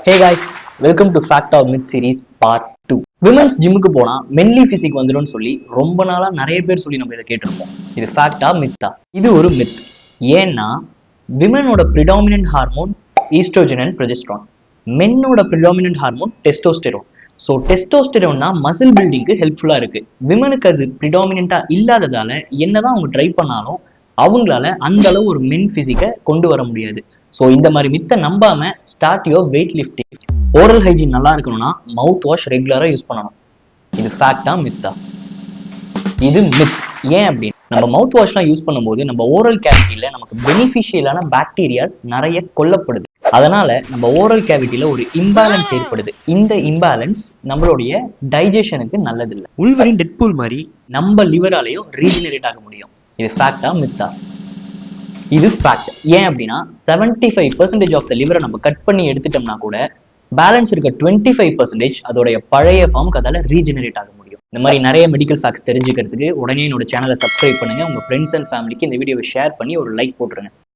Hey guys, welcome to Fact or Myth series part 2. Women's ஜிம்முக்கு போனா மென்லி physique வந்துடும் சொல்லி ரொம்ப நாளா நிறைய பேர் சொல்லி நம்ம இதை கேட்டிருப்போம். இது ஃபேக்டா மித்தா? இது ஒரு மித். ஏன்னா விமனோட predominant hormone estrogen and progesterone, மென்னோட predominant hormone testosterone. So testosterone தான் மசில் பில்டிங்க்கு ஹெல்ப்ஃபுல்லா இருக்கு. விமனுக்கு அது ப்ரிடாமினண்டா இல்லாததால என்னதான் அவங்க ட்ரை பண்ணாலும் அவங்களால அந்த அளவு ஒரு மென் பிசிக்கை கொண்டு வர முடியாது. ஸோ இந்த மாதிரி மித்தை நம்பாம start your weight lifting. Oral hygiene நல்லா இருக்கணும்னா மவுத் வாஷ் ரெகுலரா யூஸ் பண்ணணும். இது ஃபேக்டா மித்தா? இது மித். ஏன் அப்படின்னு, நம்ம மவுத் வாஷ்லாம் யூஸ் பண்ணும்போது நம்ம ஓரல் கேவிட்டியில நமக்கு பெனிஃபிஷியலான பாக்டீரியாஸ் நிறைய கொல்லப்படுது. அதனால நம்ம ஓரல் கேவிட்டியில ஒரு இம்பேலன்ஸ் ஏற்படுது. இந்த இம்பேலன்ஸ் நம்மளுடைய டைஜஷனுக்கு நல்லதில்லை. உள்வரின் டெட்பூல் மாதிரி நம்ம லிவராலையும் ரீஜெனரேட் ஆக முடியும். இது ஃபேக்டா மித்தா? இது ஃபேக்ட். ஏன் அப்படின்னா 75% ஆஃப் த லிவரை நம்ம கட் பண்ணி எடுத்துட்டோம்னா கூட பேலன்ஸ் இருக்க 25% அதோடைய பழைய ஃபார்முக்கு அதால ரீஜெனரேட் ஆக முடியும். இந்த மாதிரி நிறைய மெடிக்கல் ஃபேக்ட்ஸ் தெரிஞ்சுக்கிறதுக்கு உடனே என்னோட சேனலை சப்ஸ்கிரைப் பண்ணுங்க. உங்க ஃப்ரெண்ட்ஸ் அண்ட் ஃபேமிலிக்கு இந்த வீடியோவை ஷேர் பண்ணி ஒரு லைக் போட்டுருங்க.